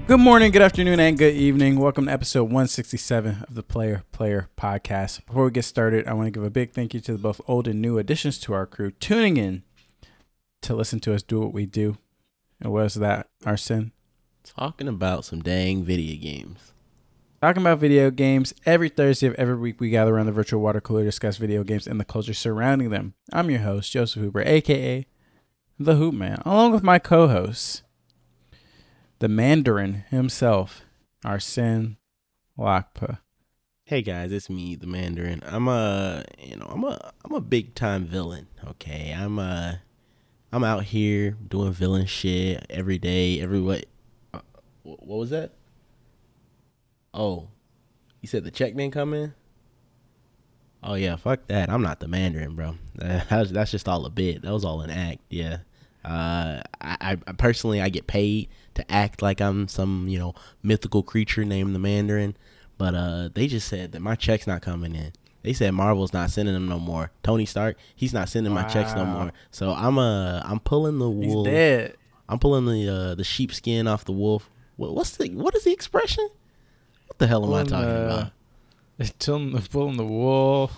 Good morning, good afternoon, and good evening. Welcome to episode 167 of the Player Podcast. Before we get started, I want to give a big thank you to both old and new additions to our crew tuning in to listen to us do what we do. And what is that, Arsene? Talking about some dang video games. Talking about video games. Every Thursday of every week, we gather around the virtual water cooler to discuss video games and the culture surrounding them. I'm your host, Joseph Hooper, a.k.a. The Hoop Man, along with my co-hosts, the Mandarin himself, Arsene Lakpa. Hey guys, it's me, the Mandarin. I'm a big time villain. Okay, I'm out here doing villain shit every day, every what? What was that? Oh, you said the check didn't come in? Oh yeah, fuck that. I'm not the Mandarin, bro. That's just all a bit. That was all an act. Yeah. I personally, I get paid to act like I'm some, mythical creature named the Mandarin. But they just said that my check's not coming in. They said Marvel's not sending them no more. Tony Stark, he's not sending my checks no more. So I'm pulling the wool. He's dead. I'm pulling the sheepskin off the wolf. What is the expression? What the hell am I talking about? Pulling the wool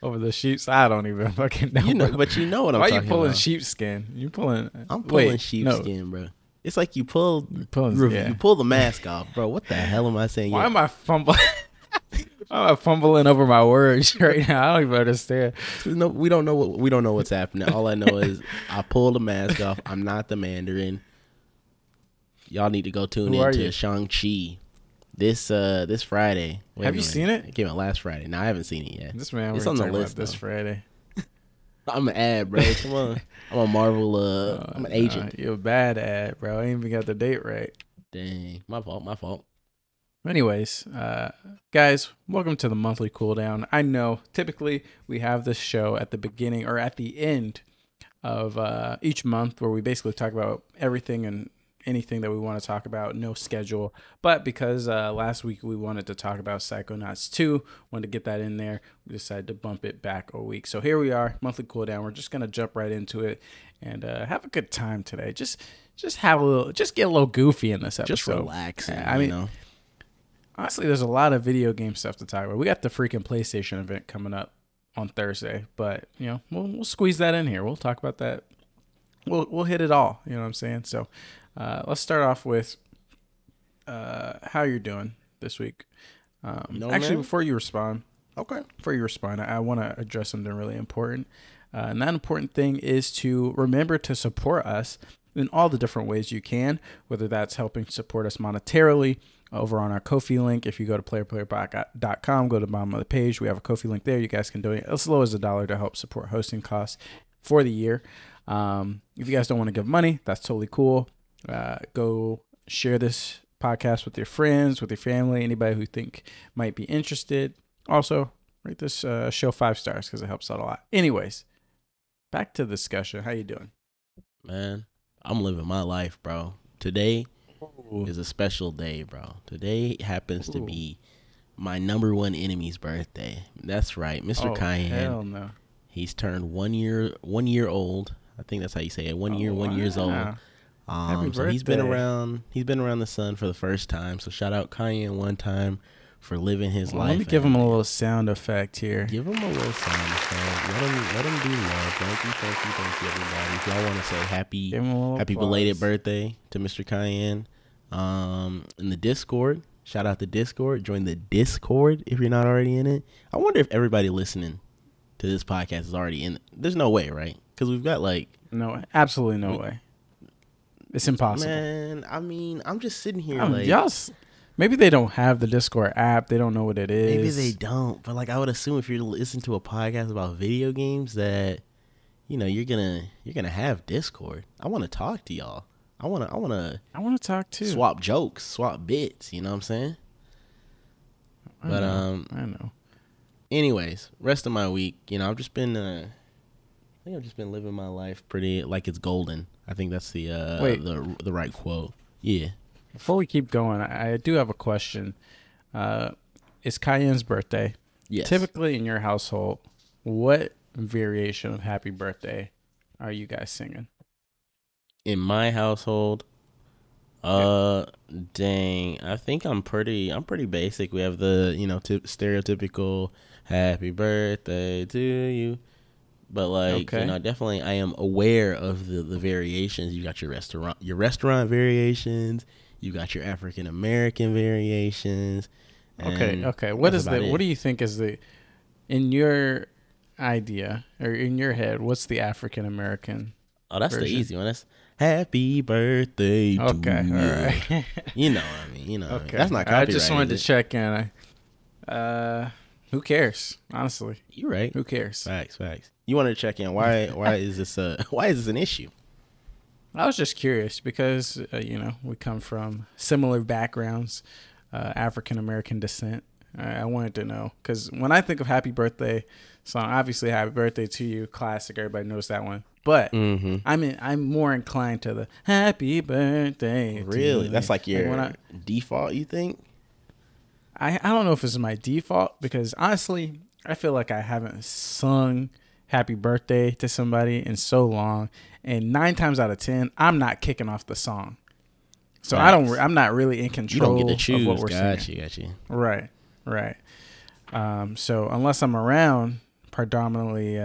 over the sheep's. I don't even fucking know. But you know what I'm talking about. Why are you pulling about. Sheepskin? You pulling? I'm pulling sheepskin, bro. It's like you pull the mask off, bro. What the hell am I saying? Why am I fumbling? I'm fumbling over my words right now. I don't even understand. No, we don't know what's happening. All I know is I pulled the mask off. I'm not the Mandarin. Y'all need to go tune in to Shang-Chi this Friday. Have you seen it? It came out last Friday. No, I haven't seen it yet. This man, it's on the list this Friday. I'm an ad, bro. Come on. I'm a Marvel. I'm an agent. You're a bad ad, bro. I ain't even got the date right. Dang, my fault. Anyways, guys, welcome to the monthly cooldown. I know typically we have this show at the beginning or at the end of each month where we basically talk about everything and anything that we want to talk about, no schedule. But because last week we wanted to talk about Psychonauts 2, wanted to get that in there, we decided to bump it back a week. So here we are, monthly cooldown. We're just going to jump right into it and have a good time today. Just get a little goofy in this episode. Just relax. Honestly, there's a lot of video game stuff to talk about. We got the freaking PlayStation event coming up on Thursday, but we'll squeeze that in here. We'll talk about that. We'll hit it all. You know what I'm saying? So let's start off with how you're doing this week. Before you respond, I want to address something really important. And that important thing is to remember to support us in all the different ways you can, whether that's helping support us monetarily over on our Ko-fi link. If you go to playerplayerpod.com, go to the bottom of the page, we have a Ko-fi link there. You guys can donate as low as $1 to help support hosting costs for the year. If you guys don't want to give money, that's totally cool. Go share this podcast with your friends, with your family, anybody who you think might be interested. Also, rate this show 5 stars because it helps out a lot. Anyways, back to the discussion. How you doing? Man, I'm living my life, bro. Today is a special day, bro. Today happens to be my number one enemy's birthday. That's right, Mr. Cayenne. Hell no. He's turned 1 year old. I think that's how you say it. 1 years old. Happy birthday. So he's been around the sun for the first time. So shout out Cayenne one time for living his life. Let me give him a little sound effect here. Give him a little sound effect. Let him do love. Thank you, everybody. If y'all want to say happy belated birthday to Mr. Cayenne. In the Discord, shout out the Discord. Join the Discord if you're not already in it. I wonder if everybody listening to this podcast is already in it. There's no way, right? Because we've got absolutely no way. It's impossible. Man, I mean, I'm just sitting here maybe they don't have the Discord app. They don't know what it is. Maybe they don't. But I would assume if you're listening to a podcast about video games that, you're gonna have Discord. I want to talk to y'all. I want to talk too. Swap jokes, swap bits. You know what I'm saying? I know. Anyways, rest of my week, I've just been living my life pretty like it's golden. I think that's the right quote. Yeah. Before we keep going, I do have a question. It's Cayenne's birthday. Yes. Typically in your household, what variation of happy birthday are you guys singing? In my household, Uh, Dang. I think I'm pretty basic. We have the stereotypical "Happy Birthday to you," but like Okay. definitely I am aware of the variations. You got your restaurant variations. You got your African American variations, Okay. and Okay. What that's is about the? What it. do you think is the in your idea or in your head? What's the African American Oh, that's the version? easy one. That's "Happy Birthday to Okay. All you." right. You know what I mean. You know what I mean. That's Okay. not I just copyrighted, wanted is to it? check in. Who cares? Honestly, You right. who cares? Facts, facts. You want to check in? Why is this why is this an issue? I was just curious because we come from similar backgrounds, African American descent. I wanted to know because when I think of Happy Birthday song, obviously Happy Birthday to You, classic. Everybody knows that one. But Mm-hmm. I'm more inclined to the Happy Birthday to Really? That's you. like Like your default, you think? I don't know if it's my default because honestly, I feel like I haven't sung happy birthday to somebody in so long. And 9 times out of 10, I'm not kicking off the song. So Facts. I'm not really in You don't get to control of what choose. we're singing. Got you. Right. Right. So unless I'm around predominantly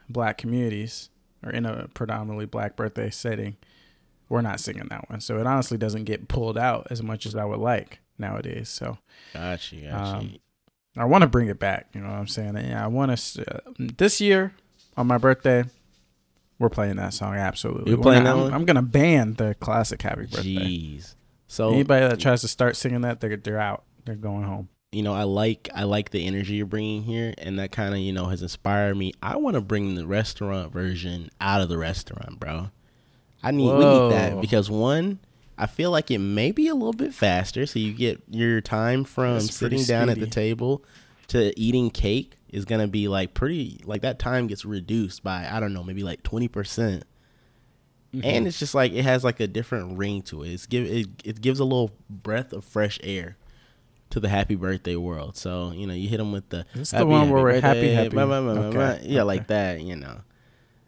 black communities or in a predominantly black birthday setting, we're not singing that one. So it honestly doesn't get pulled out as much as I would like nowadays. So Got you. um, I want to bring it back. You know what I'm saying? Yeah, I want to. This year on my birthday, we're playing that song. Absolutely, You're playing that one? I'm gonna ban the classic Happy Birthday. Jeez. So Anybody that tries to start singing that, they're out. They're going home. I like the energy you're bringing here, and that kind of has inspired me. I want to bring the restaurant version out of the restaurant, bro. We need that Whoa, because one, I feel like it may be a little bit faster, so you get your time from that's pretty sitting down at the speedy. table to eating cake is gonna be like pretty like that time gets reduced by I don't know maybe like 20%, Hmm. and it's just like it has like a different ring to it. It gives a little breath of fresh air to the happy birthday world. So you hit them with the This the one where happy we're birthday, happy. blah, blah, blah, blah, Okay, blah. Yeah, okay, like that,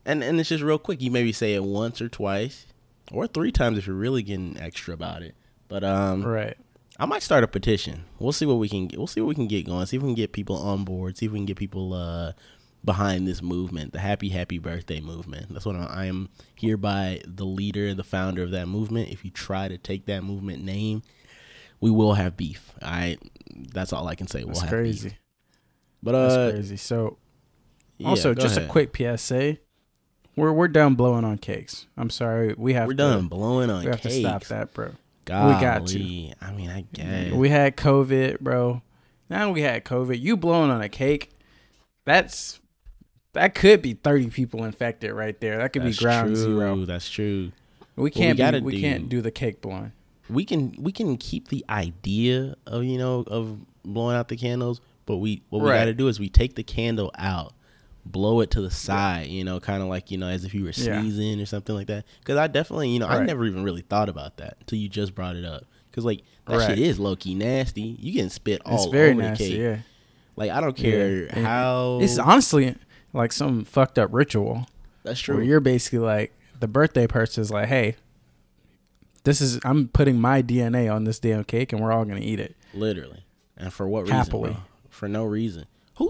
and it's just real quick. You maybe say it once or twice, or 3 times if you're really getting extra about it. But right. I might start a petition. We'll see what we can. We'll see what we can get going. See if we can get people on board. See if we can get people behind this movement, the happy birthday movement. That's what I am hereby the leader, the founder of that movement. If you try to take that movement name, we will have beef. That's all I can say. We'll That's have crazy. beef. But That's crazy. So yeah. also, Go just a ahead. quick PSA: we're done blowing on cakes. I'm sorry, We're done blowing on we have cakes. to stop that, bro. Golly. We got to. I mean, I guess. We had COVID, bro. Now we had COVID. You blowing on a cake, that could be 30 people infected right there. That could That's be ground true. zero. That's true. We What we gotta we can't do the cake blowing. We can keep the idea of of blowing out the candles, but we Right. got to do is we take the candle out, blow it to the side, kind of like as if you were Yeah. sneezing or something like that. Because I definitely I Right. never even really thought about that until you just brought it up. Because like that Right. shit is low key nasty. You getting spit It's all very over nasty, the cake. yeah. Like I don't care And how. it's honestly like some fucked up ritual That's where true. you're basically like the birthday person is like, hey, I'm putting my DNA on this damn cake and we're all gonna eat it. Literally. And for what reason, Happily. bro? For no reason. For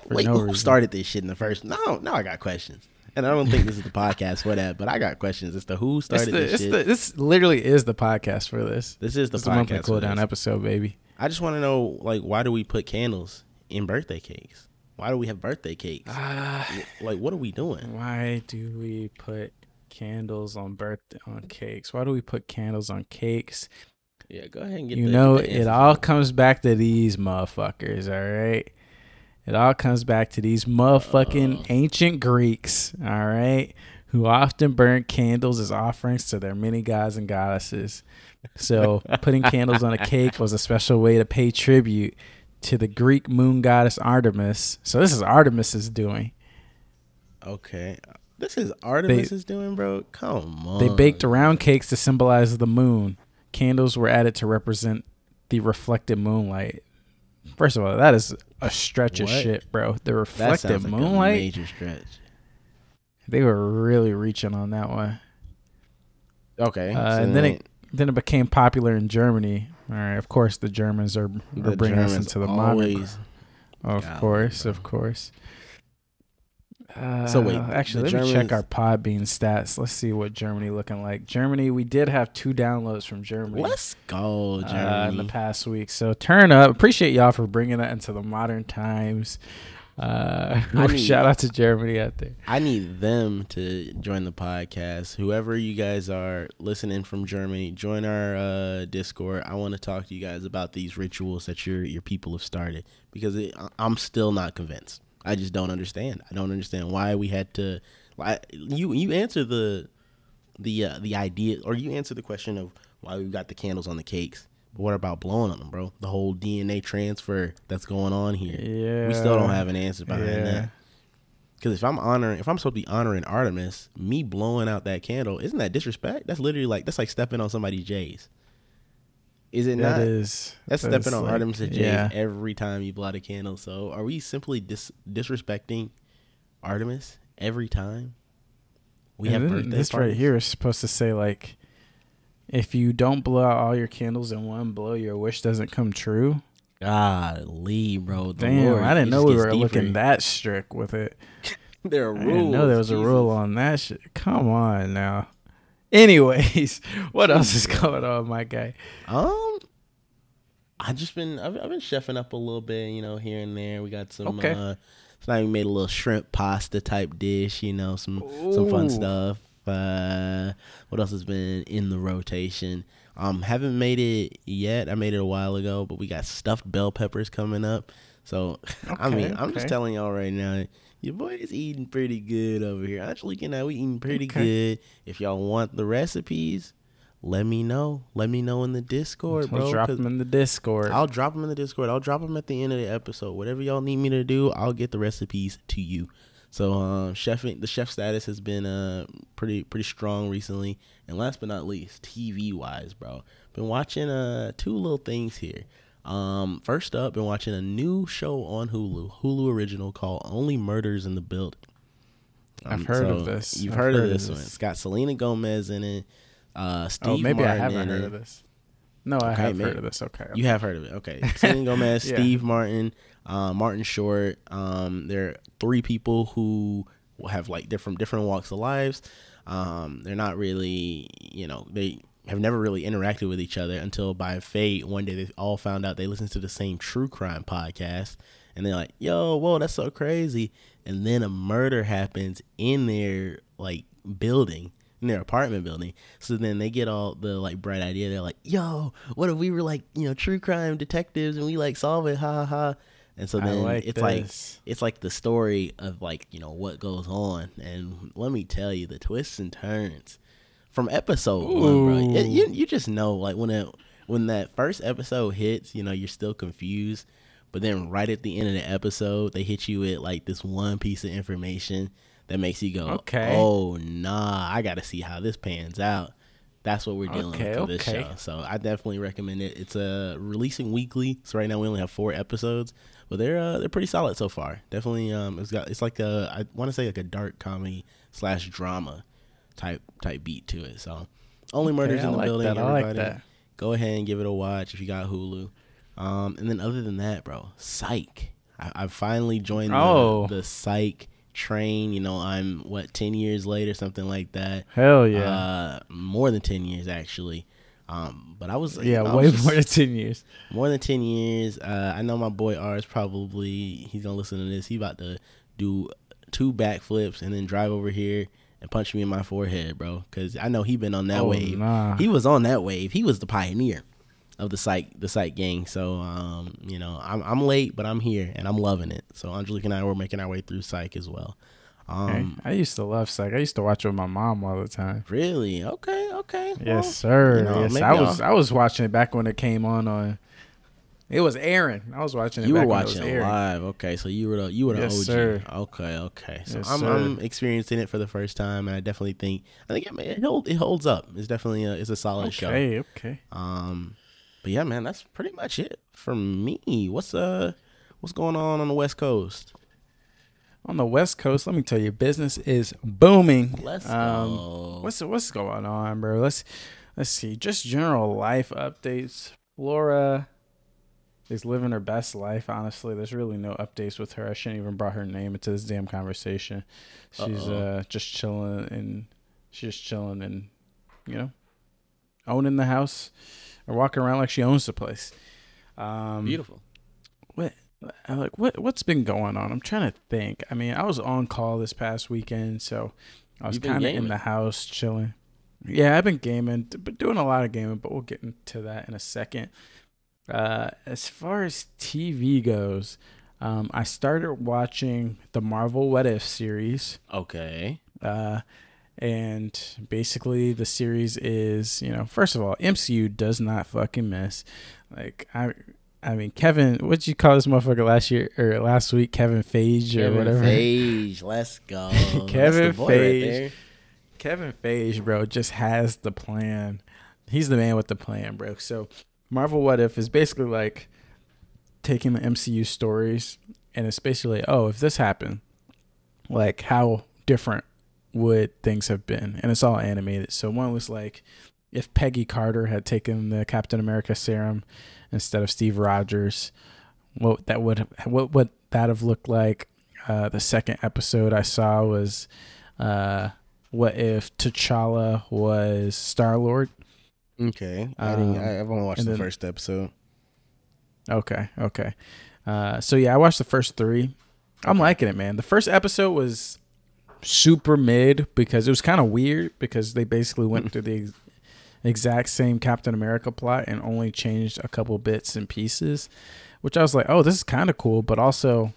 no Who reason. started this shit in the first? No, now I got questions. And I don't think this is the podcast for that, but I got questions as to who started this shit. This literally is the podcast for this. This is the This is the monthly podcast cool for down this. episode, baby. I just want to know, like, why do we put candles in birthday cakes? Why do we have birthday cakes? Like, what are we doing? Why do we put candles on cakes? Why do we put candles on cakes? Yeah, go ahead and get You the know, get the it answers. all comes back to these motherfuckers, all right? It all comes back to these motherfucking ancient Greeks, all right? Who often burned candles as offerings to their many gods and goddesses. So putting candles on a cake was a special way to pay tribute to the Greek moon goddess Artemis. So this is Artemis's doing. Okay. This is Artemis is doing, bro? Come on. They baked round cakes to symbolize the moon. Candles were added to represent the reflected moonlight. First of all, that is a stretch of What? shit, bro. The That reflected sounds like a moonlight. major stretch. They were really reaching on that one. Okay. So And then it Then it became popular in Germany. All right, of course, the Germans are bringing us into the modern. Of course. So wait, actually, let me check our Podbean stats. Let's see what Germany looking like. Germany, we did have 2 downloads from Germany. Let's go, Germany. In the past week. So turn up. Appreciate y'all for bringing that into the modern times. Shout out to Germany out there. I need them to join the podcast. Whoever you guys are listening from Germany, join our Discord. I want to talk to you guys about these rituals that your people have started, because I'm still not convinced. I just don't understand. I don't understand why we had to. You answer the idea, or you answer the question of why we got the candles on the cakes. But what about blowing on them, bro? The whole DNA transfer that's going on here. Yeah, we still don't have an answer behind that. Because if I'm supposed to be honoring Artemis, me blowing out that candle, isn't that disrespect? That's literally that's like stepping on somebody's J's. Is it not? That's stepping on Artemis' J's every time you blow out a candle. So are we simply disrespecting Artemis every time we have birthday this parties? Right here is supposed to say, like, if you don't blow out all your candles in one blow, your wish doesn't come true. Golly, bro. Damn, Lord, I didn't know we were deeper. looking that strict with it. There are rules. I didn't know there was a rule on that shit. Come on now. Anyways, what else is going on, my guy? I've been chefing up a little bit, here and there. We got some tonight we made a little shrimp pasta type dish, some fun stuff. What else has been in the rotation? Haven't made it yet. I made it a while ago, but we got stuffed bell peppers coming up. So I'm just telling y'all right now, your boy is eating pretty good over here. Actually, we eating pretty good. If y'all want the recipes, let me know. Let me know in the Discord, bro. Drop them in the Discord. I'll drop them in the Discord. I'll drop them at the end of the episode. Whatever y'all need me to do, I'll get the recipes to you. So chefing, the chef status has been pretty strong recently. And last but not least, TV wise, bro, been watching 2 little things here. First up, been watching a new show on Hulu original called Only Murders in the Building. I've heard of this. You've heard of this one. It's got Selena Gomez in it. Steve maybe Martin I haven't heard of this. No, I have heard of this. Okay. You have heard of it. Okay. Selena Gomez, Steve Martin, Martin Short. There are 3 people who have like different walks of lives. They're not really, they have never really interacted with each other until by fate one day they all found out they listened to the same true crime podcast, and they're like, yo, whoa, that's so crazy. And then a murder happens in their building, in their apartment building. So then they get all the bright idea. They're like, yo, what if we were true crime detectives and we solve it, ha ha ha. And so then it's like the story of what goes on. And let me tell you, the twists and turns from episode 1, bro. You just know, when that first episode hits, you're still confused. But then right at the end of the episode, they hit you with this one piece of information that makes you go, oh, nah, I got to see how this pans out. That's what we're dealing with for this show. So I definitely recommend it. It's releasing weekly. So right now we only have 4 episodes, but they're pretty solid so far. Definitely, it's like I want to say a dark comedy / drama type beat to it. So Only Murders in the Building. Everybody, I like that. Go ahead and give it a watch if you got Hulu. And then other than that, bro, Psych. I finally joined the Psych train. I'm 10 years later, something like that. Hell yeah. More than 10 years actually. But I was way more than 10 years. More than 10 years. I know my boy R is he's gonna listen to this. He about to do 2 backflips and then drive over here and punch me in my forehead, bro. Because I know he been on that wave. Nah. He was on that wave. He was the pioneer of the Psych gang. So I'm late, but I'm here and I'm loving it. So Angelique and I were making our way through Psych as well. I used to love Psych. I used to watch it with my mom all the time. Really? Okay. Yes, sir. I was watching it back when it came on. It was airing. I was watching it. You back were watching it live. Okay, so you were the yes, OG. Sir. Okay. So yes, I'm experiencing it for the first time, and I definitely think it holds up. It's definitely it's a solid show. Okay. But yeah, man, that's pretty much it for me. What's going on the West Coast? On the West Coast, let me tell you, business is booming. Let's go. What's going on, bro? Let's see, just general life updates. Flora is living her best life. Honestly, there's really no updates with her. I shouldn't even brought her name into this damn conversation. She's just chilling and you know owning the house or walking around like she owns the place. Beautiful. What what's been going on? I'm trying to think. I mean, I was on call this past weekend, so I was kind of in the house chilling. Yeah, I've been gaming, but doing a lot of gaming, but we'll get into that in a second. As far as TV goes, I started watching the Marvel What If series. Okay. And basically the series is, first of all, MCU does not fucking miss. Like I mean, Kevin, what'd you call this motherfucker last week? Kevin Feige or whatever. Kevin Feige, let's go. Kevin Feige. Right, Kevin Feige, bro, just has the plan. He's the man with the plan, bro. So Marvel What If is basically like taking the MCU stories, and it's basically, if this happened, like how different would things have been? And it's all animated. So one was like if Peggy Carter had taken the Captain America serum instead of Steve Rogers, what would that have looked like? The second episode I saw was what if T'Challa was Star-Lord? Okay. I've only watched the first episode. Okay. So yeah, I watched the first 3. I'm liking it, man. The first episode was super mid because it was kind of weird because they basically went through the exact same Captain America plot and only changed a couple bits and pieces, which I was like, oh, this is kind of cool. But also,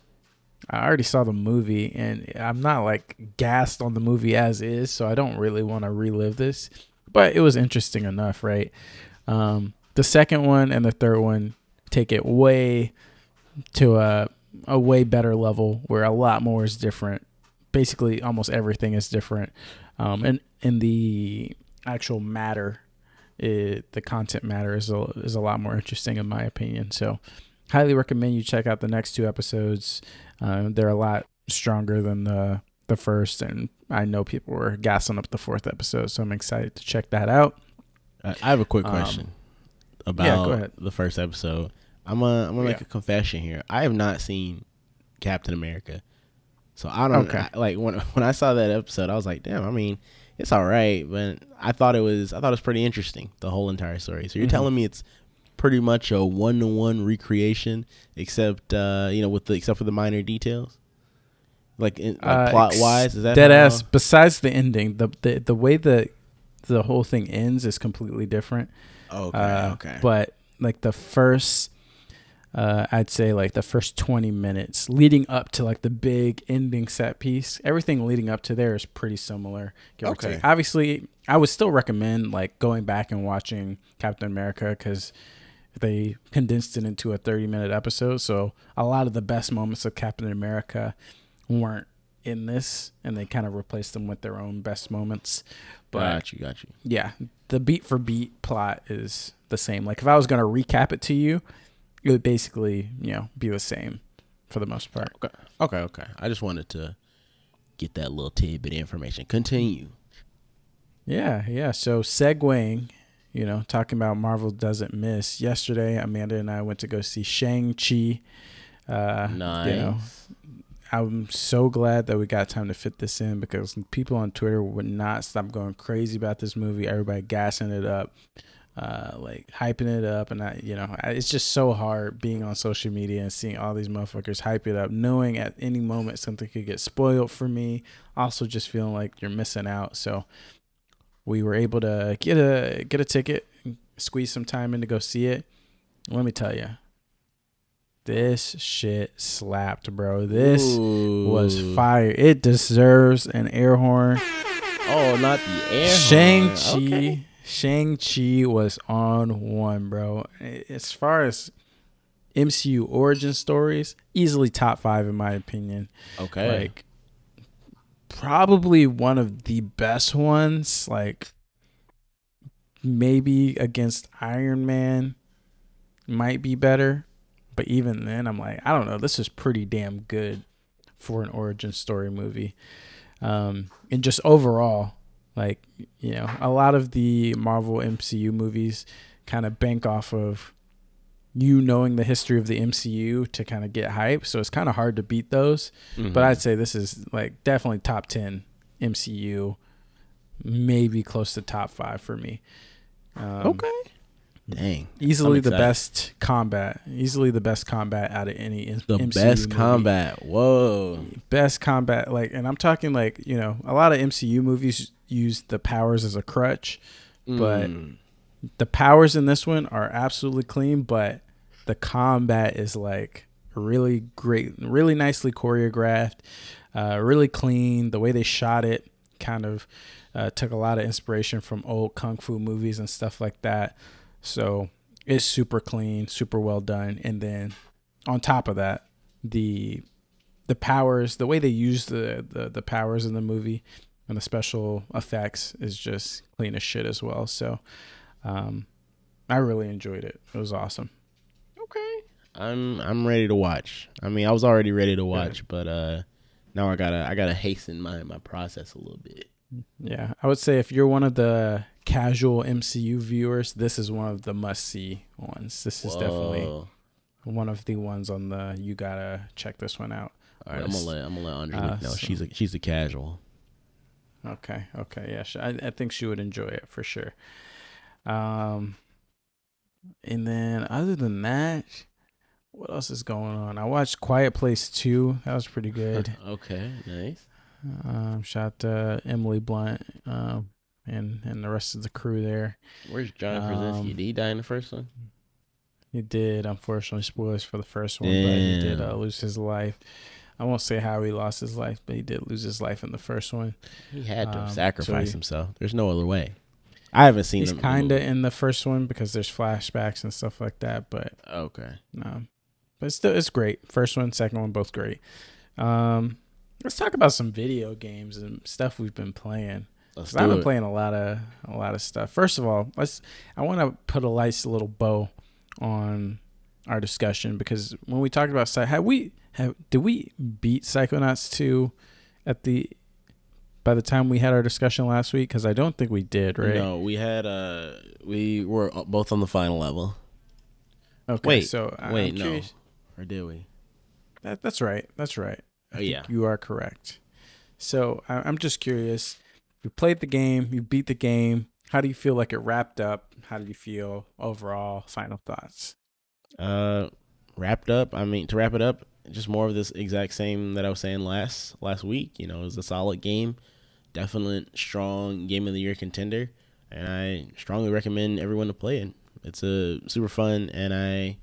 I already saw the movie and I'm not like gassed on the movie as is, so I don't really want to relive this. But it was interesting enough, right? The second one and the third one take it way to a way better level where a lot more is different. Basically, almost everything is different. And in the actual matter, the content matter is a lot more interesting in my opinion. So highly recommend you check out the next 2 episodes. They're a lot stronger than the first, and I know people were gassing up the 4th episode, so I'm excited to check that out. I have a quick question about the first episode. I'm gonna make a confession here. I have not seen Captain America, so I don't. Like when I saw that episode, I was like, damn. I mean, it's all right, but I thought it was pretty interesting, the whole entire story. So you're telling me it's pretty much a 1-to-1 recreation, except except for the minor details, like plot wise. Is that dead ass? Besides the ending, the way the whole thing ends is completely different. Okay. But like the first, I'd say like the first 20 minutes leading up to like the big ending set piece, everything leading up to there is pretty similar. Okay. Obviously, I would still recommend like going back and watching Captain America because they condensed it into a 30-minute episode. So a lot of the best moments of Captain America weren't in this, and they kind of replaced them with their own best moments. But got you. Yeah, the beat for beat plot is the same. Like if I was going to recap it to you, it would basically, be the same for the most part. Okay. I just wanted to get that little tidbit of information. Continue. Yeah. So segueing, talking about Marvel doesn't miss. Yesterday, Amanda and I went to go see Shang-Chi. Nice. I'm so glad that we got time to fit this in because people on Twitter would not stop going crazy about this movie. Everybody gassing it up, like hyping it up. And it's just so hard being on social media and seeing all these motherfuckers hype it up, knowing at any moment something could get spoiled for me. Also just feeling like you're missing out. So we were able to get a ticket, squeeze some time in to go see it. Let me tell you. This shit slapped, bro. This was fire. It deserves an air horn. Oh, not the air horn. Okay. Shang-Chi was on one, bro. As far as MCU origin stories, easily top 5 in my opinion. Okay. Like, probably one of the best ones. Like, maybe against Iron Man might be better. But even then, I'm like, I don't know. This is pretty damn good for an origin story movie. And just overall, Like, you know, a lot of the Marvel MCU movies kind of bank off of you knowing the history of the MCU to kind of get hype. So it's kind of hard to beat those. But I'd say this is like definitely top 10 MCU, maybe close to top 5 for me. Okay. Dang. Easily the best combat. Easily the best combat out of any MCU best movie. combat. Whoa. Best combat. Like, and I'm talking like, you know, a lot of MCU movies use the powers as a crutch, but the powers in this one are absolutely clean, but the combat is like really great, really nicely choreographed, really clean. The way they shot it kind of took a lot of inspiration from old kung fu movies and stuff like that. So it's super clean, super well done. And then on top of that, the powers, the way they use the powers in the movie and the special effects is just clean as shit as well. So I really enjoyed it. It was awesome. Okay. I'm ready to watch. I mean, I was already ready to watch, but now I gotta hasten my process a little bit. Yeah, I would say if you're one of the casual MCU viewers, this is one of the must-see ones. This is definitely one of the ones on the you gotta check this one out. All right, list. I'm gonna let Angelique know. She's a casual. Okay, yeah, I think she would enjoy it for sure. And then other than that, what else is going on? I watched Quiet Place 2. That was pretty good. Okay, nice. Shout out to Emily Blunt and the rest of the crew there. Where's John Krasinski? Did he die in the first one? He did, unfortunately. Spoilers for the first one, but he did lose his life. I won't say how he lost his life, but he did lose his life in the first one. He had to sacrifice himself. There's no other way. I haven't seen him. He's kind of in the first one because there's flashbacks and stuff like that, but okay. But still, it's great. First one, second one, both great. Let's talk about some video games and stuff we've been playing. I've been playing a lot of stuff. First of all, I want to put a nice little bow on our discussion because when we talked about did we beat Psychonauts 2 by the time we had our discussion last week? Because I don't think we did, right? No, we were both on the final level. Okay, wait, so wait, no, or did we? That's right. That's right. Oh yeah, you are correct. So I'm just curious. You played the game, you beat the game. How do you feel like it wrapped up? How do you feel overall? Final thoughts. Wrapped up. I mean, to wrap it up, just more of this exact same that I was saying last week. You know, it was a solid game, definite strong game of the year contender, and I strongly recommend everyone to play it. It's a super fun, and I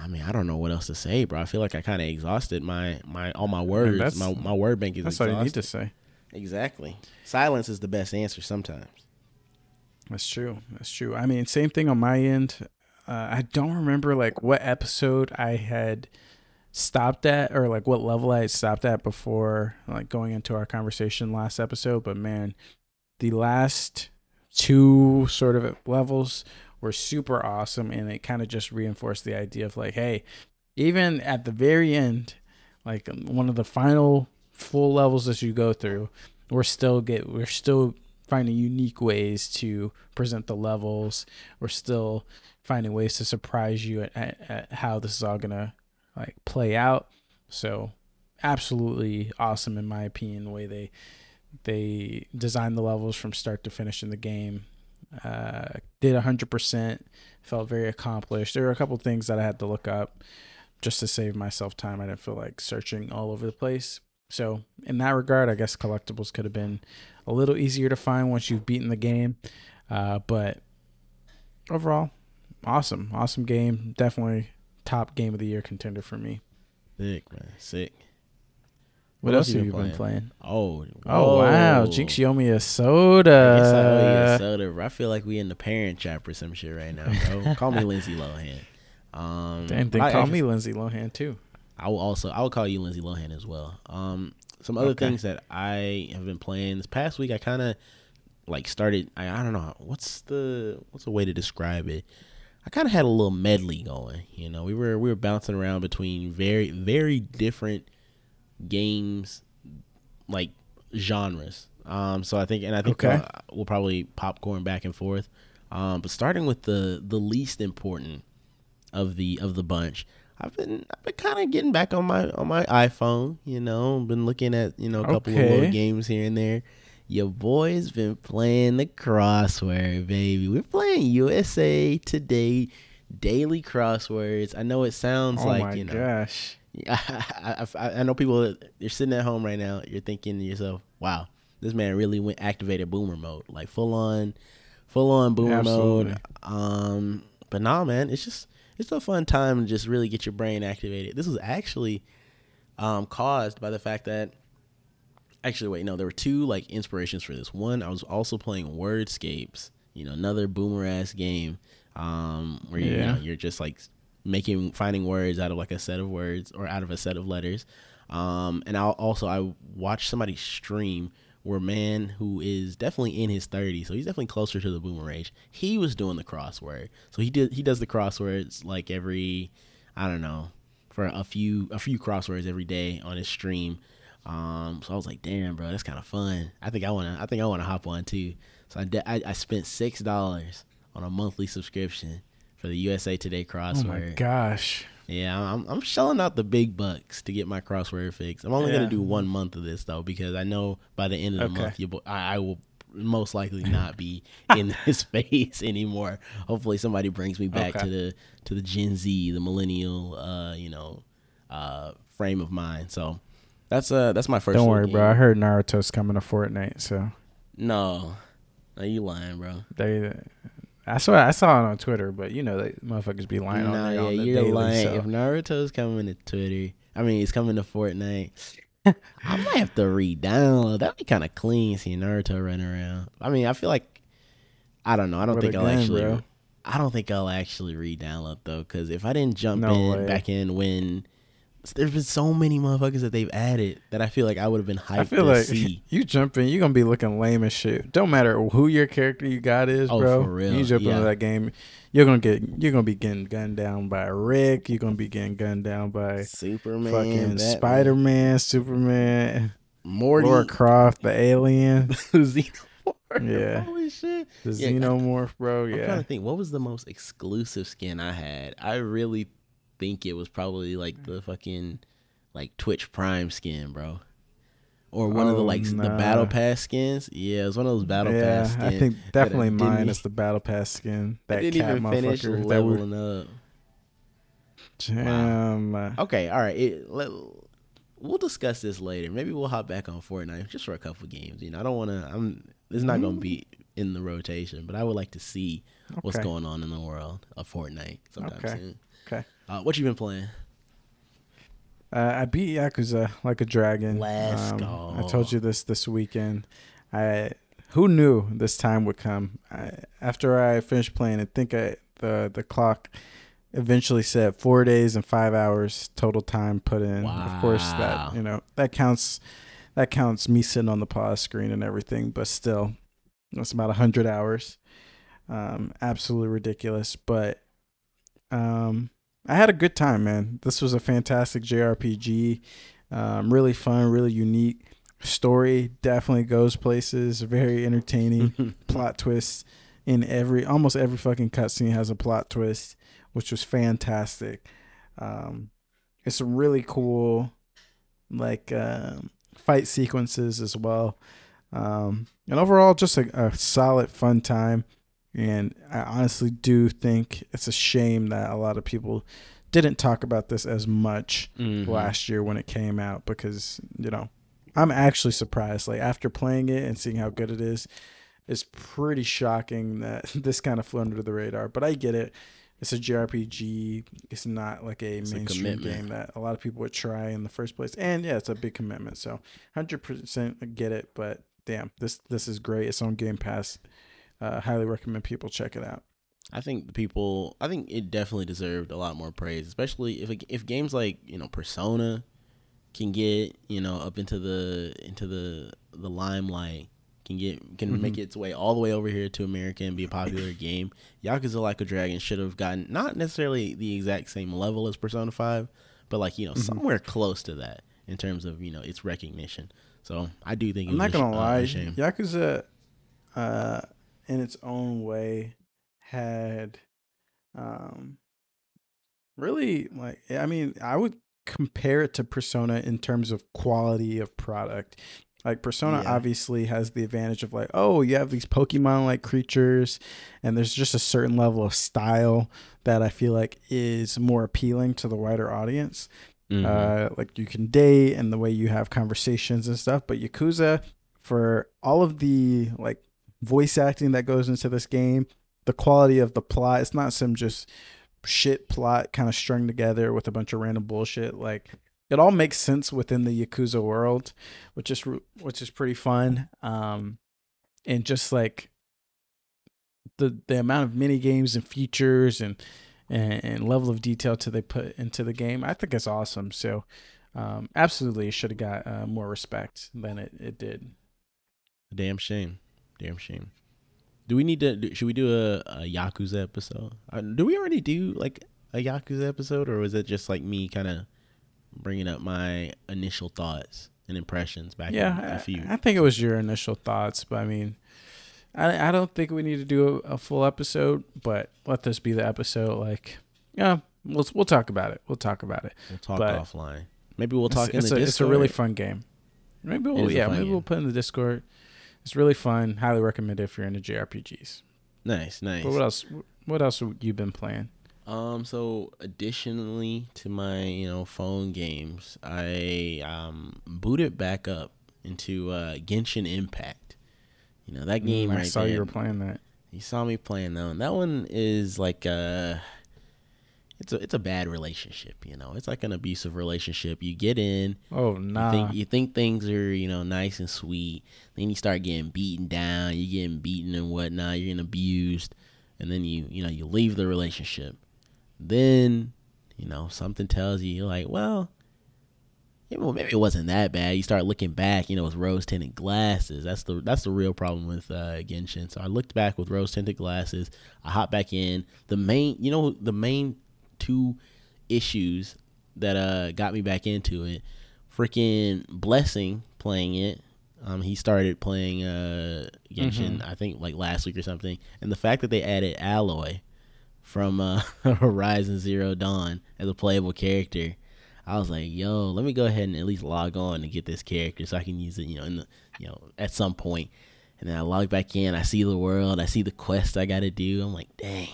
mean, I don't know what else to say, bro. I feel like I kind of exhausted all my words. My word bank is that's exhausted. All you need to say. Exactly. Silence is the best answer sometimes. That's true. I mean, same thing on my end. I don't remember like what episode I had stopped at or like what level I had stopped at before like going into our conversation last episode. But man, the last two sort of levels were super awesome, and it kind of just reinforced the idea of like, hey, even at the very end, like one of the final full levels that you go through, we're still finding unique ways to present the levels. We're still finding ways to surprise you at how this is all gonna like play out. So absolutely awesome in my opinion the way they designed the levels from start to finish in the game. Did 100%, felt very accomplished. There were a couple things that I had to look up just to save myself time. I didn't feel like searching all over the place. So in that regard, I guess collectibles could have been a little easier to find once you've beaten the game. But overall, awesome game. Definitely top game of the year contender for me. Sick, man. Sick. What else have you been playing? Oh wow. Jinx, you owe me a soda. I guess I owe you a soda, bro. I feel like we in the Parent Trap or some shit right now, bro. Call me Lindsay Lohan. Then call me Lindsay Lohan too. I will call you Lindsay Lohan as well. Some other things that I have been playing this past week, I kind of like started. I don't know what's the way to describe it. I kind of had a little medley going. You know, we were bouncing around between very, very different games, like genres. So I think Okay. we'll probably popcorn back and forth. But starting with the least important of the bunch, I've been kind of getting back on my iPhone. Been looking at a couple of little Okay. games here and there. Your boy's been playing the crossword, baby. We're playing USA Today daily crosswords. I know it sounds Oh like my gosh. I know people you're sitting at home right now. You're thinking to yourself, "Wow, this man really went activated boomer mode, like full on boomer mode." Absolutely. But nah, man, it's a fun time to just really get your brain activated. This was actually caused by the fact that actually wait, no, there were two like inspirations for this. One, I was also playing Wordscapes, another boomer ass game, where Yeah. you're just like finding words out of like a set of words or out of a set of letters. And I watched somebody stream where a man who is definitely in his 30s, so he's definitely closer to the boomer age. He was doing the crossword, so he does the crosswords like every, I don't know, for a few crosswords every day on his stream. So I was like, damn, bro, that's kind of fun. I think I wanna hop on too. So I spent $6 on a monthly subscription for the USA Today Oh my crossword. gosh. Yeah, I'm shelling out the big bucks to get my crossword fixed. I'm only gonna Yeah. do 1 month of this though, because I know by the end of the Okay. month, I will most likely not be in this phase anymore. Hopefully, somebody brings me back Okay. to the Gen Z, the millennial, frame of mind. So that's my first Don't little worry, bro. I game. heard Naruto's coming to Fortnite, so No, no, you lying, bro. they. I saw it on Twitter, but they motherfuckers be lying on No, there yeah, on the you're daily. lying. If So Naruto's coming to Twitter, I mean, it's coming to Fortnite. I might have to re-download. That'd be kind of clean seeing Naruto running around. I mean, I feel like I don't know. with a gun, bro. I don't think I'll actually re-download though, because if I didn't jump No in way. back in when there's been so many motherfuckers that they've added that I feel like I would have been I hyped feel to like see. you jump in, you're gonna be looking lame as shit. Don't matter who your character you got is, Oh, bro. for real, You jump into yeah. that game, you're gonna be getting gunned down by Rick. You're gonna be getting gunned down by Superman, fucking Batman, Spider Man, Superman, Laura Morty, Croft, the alien. Xenomorph. Yeah, Holy shit! the Yeah, Xenomorph, bro. I'm trying to Yeah. think. What was the most exclusive skin I had? I really think it was probably like the fucking like Twitch Prime skin, bro. Or one of the Oh like the battle nah. pass skins. Yeah, it was one of those battle pass Yeah, I skins think that I definitely didn't mine is the battle pass skin. I That didn't cat even finish motherfucker that we. leveling up. Wow. Damn. Okay, all right. We'll discuss this later. Maybe we'll hop back on Fortnite just for a couple games. I don't want to. It's not going to be in the rotation, but I would like to see what's Okay. going on in the world of Fortnite sometime Okay. soon. Okay. What you been playing? I beat Yakuza like a dragon. Let's I go. told you this weekend. Who knew this time would come? After I finished playing, the clock eventually said 4 days and 5 hours total time put in. Of course, Wow. that counts. That counts me sitting on the pause screen and everything, but still, that's about 100 hours. Absolutely ridiculous, but I had a good time, man. This was a fantastic JRPG. Really fun, really unique. Story definitely goes places. Very entertaining. Plot twists in almost every fucking cutscene has a plot twist, which was fantastic. It's a really cool, like fight sequences as well. And overall, just a solid, fun time. And I honestly do think it's a shame that a lot of people didn't talk about this as much last year when it came out, because I'm actually surprised. Like, after playing it and seeing how good it is, it's pretty shocking that this kind of flew under the radar. But I get it. It's a JRPG. It's not like a mainstream game that a lot of people would try in the first place. And yeah, it's a big commitment. So 100% get it. But damn, this is great. It's on Game Pass. Highly recommend people check it out. I think it definitely deserved a lot more praise, especially if games like Persona can get up into the limelight, can make its way all the way over here to America and be a popular game. Yakuza Like a Dragon should have gotten not necessarily the exact same level as Persona 5, but somewhere close to that in terms of its recognition. So I do think it I'm not was gonna lie, a shame. Yakuza, uh, in its own way, had um really, like, I mean, I would compare it to Persona in terms of quality of product. Like Persona Yeah. obviously has the advantage of, like, oh, you have these Pokemon like creatures, and there's just a certain level of style that I feel like is more appealing to the wider audience. Mm-hmm. Like you can date and the way you have conversations and stuff. But Yakuza, for all of the like voice acting that goes into this game, the quality of the plot, it's not some just shit plot kind of strung together with a bunch of random bullshit. Like it all makes sense within the Yakuza world, which is pretty fun. And just like the amount of mini games and features and level of detail to they put into the game, I think it's awesome. So absolutely, it should have got more respect than it did. Damn shame. Damn shame. Do we need to? Should we do a Yakuza episode? Do we already do like a Yakuza episode, or was it just like me kind of bringing up my initial thoughts and impressions back in a Yeah, few? I think it was your initial thoughts, but I mean, I don't think we need to do a full episode, but let this be the episode. Like, yeah, we'll talk about it. We'll talk about it. We'll talk But offline. Maybe we'll talk in the it's a Discord. really fun game. Maybe It is a fun maybe game. we'll put in the Discord. It's really fun. Highly recommend it if you're into JRPGs. Nice, nice. But what else? What else have you been playing? So additionally to my, phone games, I booted back up into Genshin Impact. That game I right saw there. you were playing that. You saw me playing that one. That one is like it's a bad relationship, It's like an abusive relationship. You get in, Oh nah. you think things are, nice and sweet. Then you start getting beaten down, you're getting beaten and whatnot, you're getting abused, and then you leave the relationship. Then, something tells you, you're like, well, maybe it wasn't that bad. You start looking back, with rose tinted glasses. That's the real problem with Genshin. So I looked back with rose tinted glasses. I hopped back in. The main two issues that got me back into it. Freaking Blessing playing it. He started playing Genshin, I think like last week or something. And the fact that they added Aloy from Horizon Zero Dawn as a playable character, I was like, yo, let me go ahead and at least log on and get this character so I can use it, at some point. And then I log back in, I see the world, I see the quest I gotta do. I'm like, dang,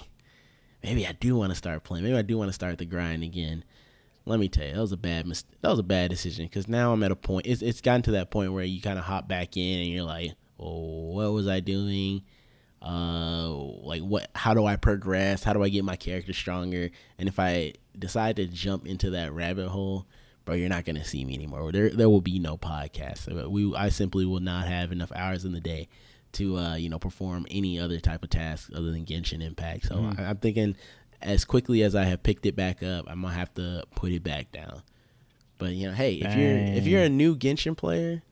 maybe I do want to start playing. Maybe I do want to start the grind again. Let me tell you, that was a bad decision, because now I'm at a point. It's gotten to that point where you kind of hop back in and you're like, oh, what was I doing? Like what? How do I progress? How do I get my character stronger? And if I decide to jump into that rabbit hole, bro, you're not gonna see me anymore. There will be no podcast. I simply will not have enough hours in the day to perform any other type of task other than Genshin Impact. So I'm thinking, as quickly as I have picked it back up, I'm gonna have to put it back down. But hey, if you're a new Genshin player,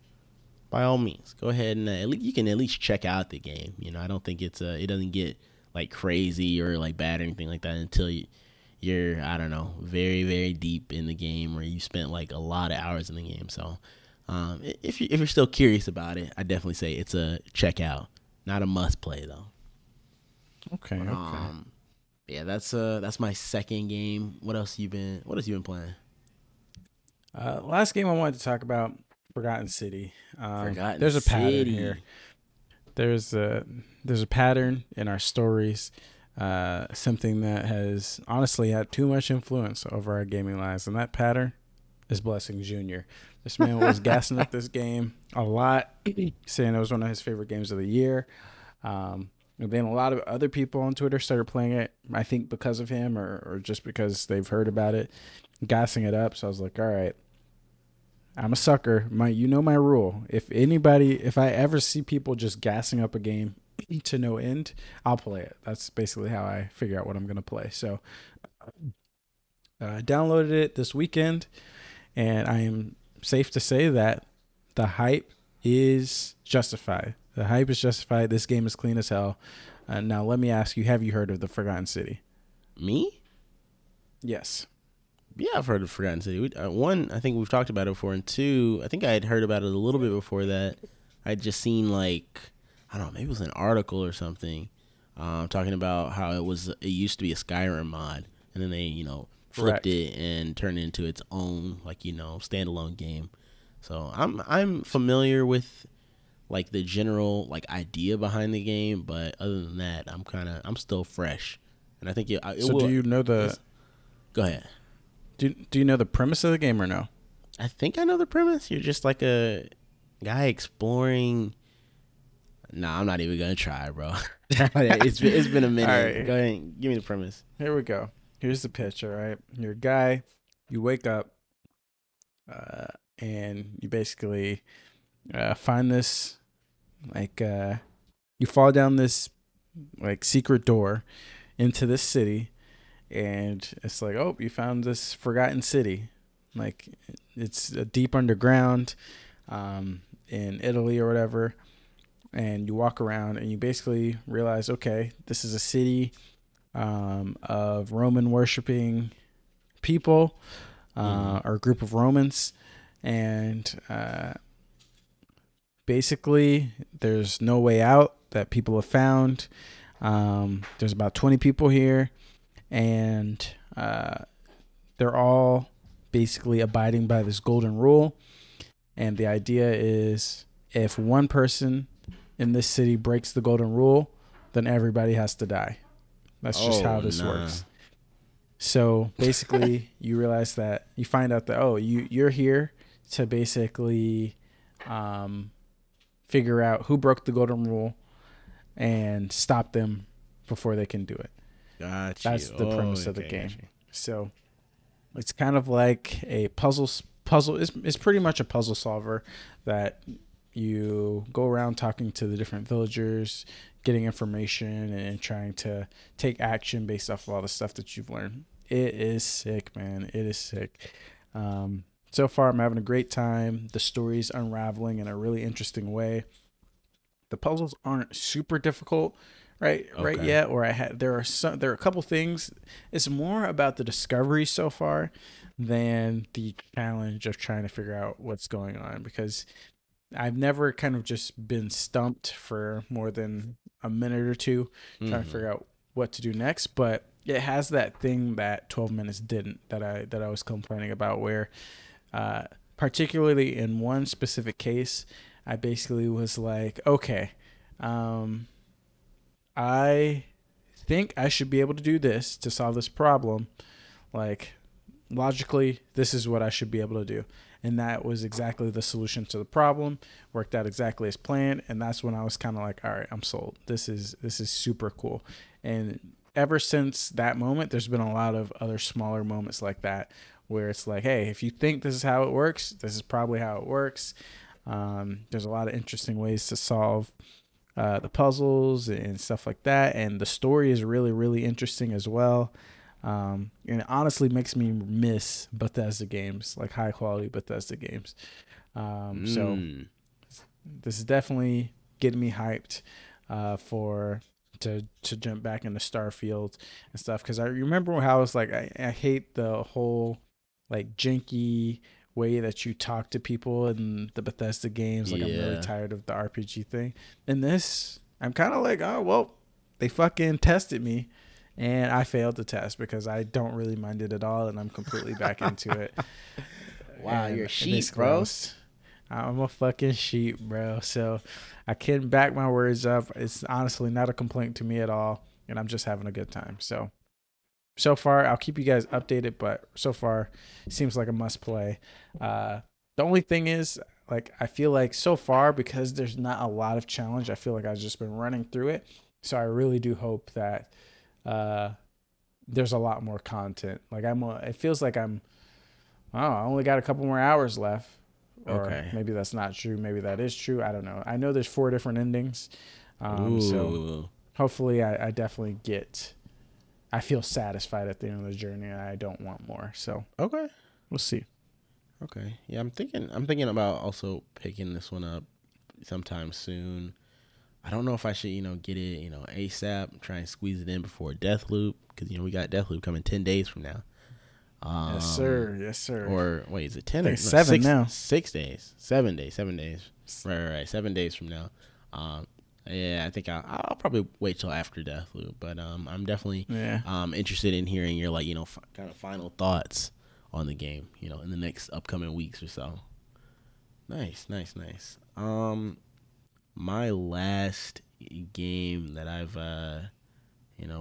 by all means, go ahead and you can at least check out the game. I don't think it doesn't get like crazy or like bad or anything like that until you're, I don't know, very, very deep in the game, where you spent like a lot of hours in the game. So if you're still curious about it, I definitely say it's a check out, not a must play though. Okay. Yeah, that's my second game. What else you been playing? Last game I wanted to talk about, Forgotten City. Forgotten there's a pattern City. here. There's a pattern in our stories. Something that has honestly had too much influence over our gaming lives, and that pattern is Blessing Jr. This man was gassing up this game a lot, saying it was one of his favorite games of the year. And then a lot of other people on Twitter started playing it, I think because of him or just because they've heard about it, gassing it up. So I was like, all right, I'm a sucker. My rule. If I ever see people just gassing up a game to no end, I'll play it. That's basically how I figure out what I'm going to play. So I downloaded it this weekend, and I am safe to say that the hype is justified. The hype is justified. This game is clean as hell. Now, let me ask you, have you heard of the Forgotten City? Me? Yes. Yeah, I've heard of Forgotten City. One, I think we've talked about it before, and two, I think I had heard about it a little bit before that. I'd just seen like, I don't know, maybe it was an article or something, talking about how it used to be a Skyrim mod, and then they flipped Correct. it and turned it into its own like standalone game. So I'm familiar with like the general like idea behind the game, but other than that, I'm still fresh, and I think it So do will. you know the Go ahead. do you know the premise of the game or no? I think I know the premise. You're just like a guy exploring. Nah, I'm not even gonna try, bro. It's been a minute. All right, Go ahead, and give me the premise. here we go. Here's the pitch. All right, you're a guy. You wake up, and you basically find this like you fall down this like secret door into this city, and it's like, oh, you found this forgotten city. Like it's deep underground, in Italy or whatever. And you walk around and you basically realize, okay, this is a city of Roman worshiping people, or a group of Romans, and basically there's no way out that people have found. There's about 20 people here, and they're all basically abiding by this golden rule. And the idea is if one person in this city breaks the golden rule, then everybody has to die. That's just how this works. So basically, you realize that you find out that, oh, you're here to basically figure out who broke the golden rule and stop them before they can do it. Gotcha. That's the premise of the game. So it's kind of like a puzzle. It's pretty much a puzzle solver that you go around talking to the different villagers, getting information, and trying to take action based off of all the stuff that you've learned. It is sick, man. It is sick. So far, I'm having a great time. The story's unraveling in a really interesting way. The puzzles aren't super difficult, right yet. Or there are a couple things. It's more about the discovery so far than the challenge of trying to figure out what's going on, because I've never kind of just been stumped for more than a minute or two trying to figure out what to do next. But it has that thing that 12 minutes didn't, that I was complaining about, where particularly in one specific case, I basically was like, okay, I think I should be able to do this to solve this problem. Like, logically, this is what I should be able to do. And that was exactly the solution to the problem. Worked out exactly as planned. And that's when I was kind of like, all right, I'm sold. This is super cool. And ever since that moment, there's been a lot of other smaller moments like that, where it's like, hey, if you think this is how it works, this is probably how it works. There's a lot of interesting ways to solve the puzzles and stuff like that. And the story is really, really interesting as well. And it honestly makes me miss Bethesda games, like high quality Bethesda games. So this is definitely getting me hyped to jump back into Starfield and stuff. Because I remember how I was like, I hate the whole like janky way that you talk to people in the Bethesda games. Like, I'm really tired of the RPG thing. In this, I'm kind of like, oh, well, they fucking tested me. And I failed the test because I don't really mind it at all, and I'm completely back into it. Wow, you're a sheep, bro. I'm a fucking sheep, bro. So I can't back my words up. It's honestly not a complaint to me at all, and I'm just having a good time. So far, I'll keep you guys updated, but so far, it seems like a must play. The only thing is, like, I feel like so far, because there's not a lot of challenge, I feel like I've just been running through it. So I really do hope that there's a lot more content. Like, it feels like I only got a couple more hours left. Or maybe that's not true. Maybe that is true. I don't know. I know there's 4 different endings. So hopefully I definitely I feel satisfied at the end of the journey, and I don't want more. So we'll see. Okay. Yeah, I'm thinking about also picking this one up sometime soon. I don't know if I should, get it, ASAP, try and squeeze it in before Deathloop, because, we got Deathloop coming 10 days from now. Yes, sir. Yes, sir. Or wait, is it I 10 think or it's no, 7 six? now. 6 days, 7 days, 7 days. Right. 7 days from now. Um, yeah, I think I'll probably wait till after Deathloop, but I'm definitely Yeah. interested in hearing your like kind of final thoughts on the game. In the next upcoming weeks or so. Nice, nice, nice. My last game that I've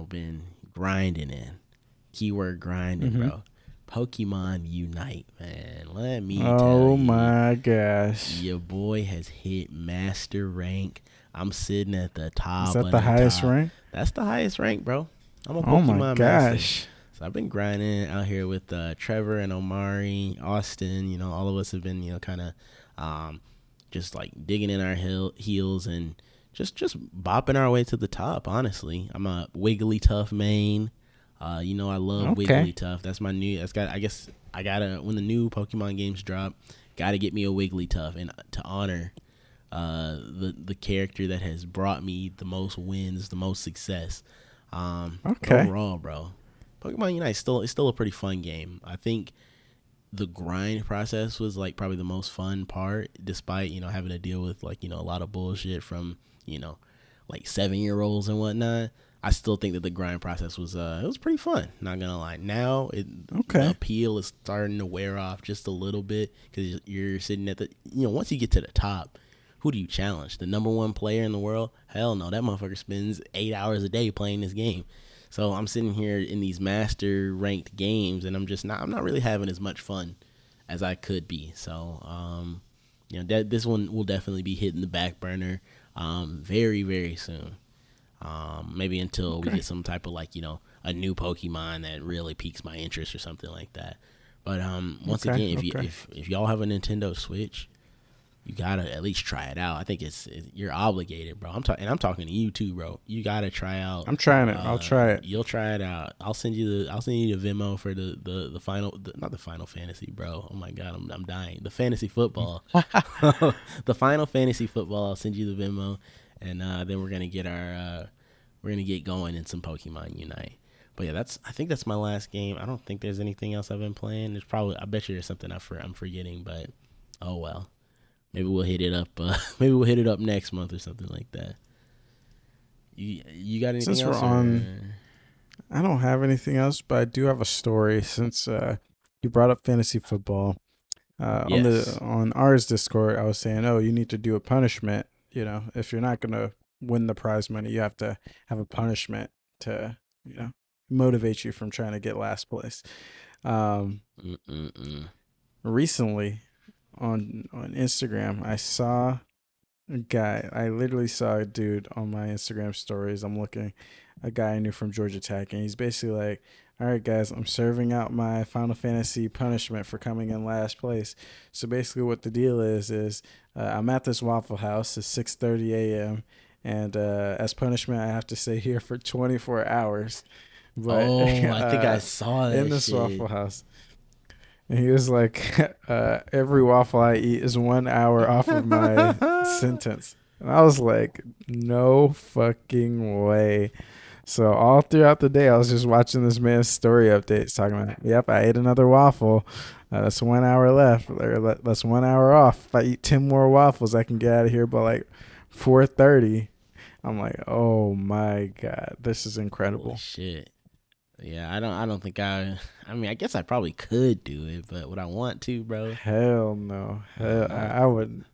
been grinding in, keyword grinding, Mm-hmm. bro. Pokemon Unite, man. Let me tell Oh you, my gosh. your boy has hit master rank. I'm sitting at the Is top that of the the highest top. rank? That's the highest rank, bro. I'm a Oh my Pokemon master. gosh. So I've been grinding out here with Trevor and Omari, Austin. All of us have been, kind of just like digging in our heels and just bopping our way to the top. Honestly, I'm a Wigglytuff main. I love Okay. Wigglytuff. That's my new. I guess I gotta when the new Pokemon games drop, gotta get me a Wigglytuff and to honor the character that has brought me the most wins, the most success. But Okay. overall, bro, Pokemon Unite is still a pretty fun game. I think the grind process was like probably the most fun part, despite having to deal with like a lot of bullshit from like 7-year-olds and whatnot. I still think that the grind process was it was pretty fun. Not gonna lie. Now the Okay. appeal is starting to wear off just a little bit because you're sitting at the once you get to the top, who do you challenge? The number one player in the world? Hell no, that motherfucker spends 8 hours a day playing this game. So I'm sitting here in these master ranked games, and I'm not really having as much fun as I could be. So that this one will definitely be hitting the back burner very very soon. Maybe until we Okay. get some type of like a new Pokemon that really piques my interest or something like that. But once Okay. again, Okay. if y'all have a Nintendo Switch, you gotta at least try it out. I think you're obligated, bro. I'm talking to you too, bro. You gotta try out. I'm trying it. I'll try it. You'll try it out. I'll send you the Venmo for the final, not the Final Fantasy, bro. Oh my god, I'm dying. The fantasy football, the Final Fantasy football. I'll send you the Venmo, and then we're gonna get going in some Pokemon Unite. But yeah, I think that's my last game. I don't think there's anything else I've been playing. I bet you there's something I'm forgetting, but oh well. Maybe we'll hit it up. Maybe we'll hit it up next month or something like that. You got anything Since we're else? on, I don't have anything else, but I do have a story. Since you brought up fantasy football, Yes. on ours Discord, I was saying, oh, you need to do a punishment. If you're not gonna win the prize money, you have to have a punishment to motivate you from trying to get last place. Um, Mm-mm-mm. Recently on Instagram, I saw a guy. I literally saw a dude on my Instagram stories. I'm looking, a guy I knew from Georgia Tech, and he's basically like, "All right, guys, I'm serving out my Final Fantasy punishment for coming in last place." So basically, what the deal is I'm at this Waffle House. It's 6:30 a.m. and as punishment, I have to stay here for 24 hours. But Oh, I think I saw in that this shit. Waffle House. And he was like, every waffle I eat is 1 hour off of my sentence. And I was like, no fucking way. So all throughout the day, I was just watching this man's story updates talking about, yep, I ate another waffle. That's 1 hour left. Or that's 1 hour off. If I eat 10 more waffles, I can get out of here by like 4:30. I'm like, oh my God, this is Holy incredible. shit. Yeah, I don't think I mean, I guess I probably could do it, but would I want to, bro? Hell no. I don't know. I wouldn't.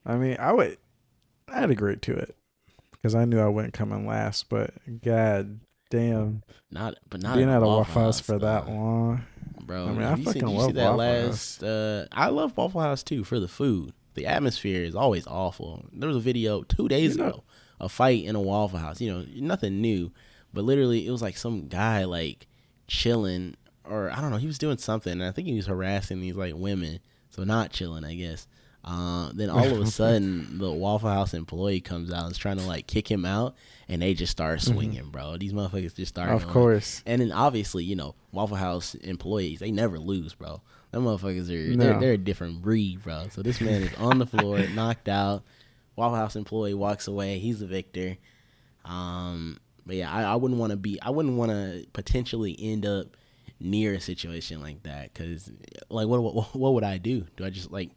I mean, I'd agree to it because I knew I wouldn't come in last. But god damn, Not being in a at a Waffle Waffle House House for though. that long. I Bro, mean, I fucking did you see love that Waffle last House. I love Waffle House too for the food. The atmosphere is always awful. There was a video 2 days You know, ago, a fight in a Waffle House. Nothing new, but literally it was like some guy like chilling, or I don't know, he was doing something, and I think he was harassing these like women. So not chilling, I guess. Then all of a sudden, the Waffle House employee comes out and is trying to like kick him out, and they just start Mhm. swinging, bro. These motherfuckers just start Of going. course, And then obviously, Waffle House employees, they never lose, bro. Them motherfuckers they're no. a different breed, bro. So this man is on the floor, knocked out. Waffle House employee walks away. He's the victor. But yeah, I wouldn't want to potentially end up near a situation like that. Because like, what would I do? Do I just like,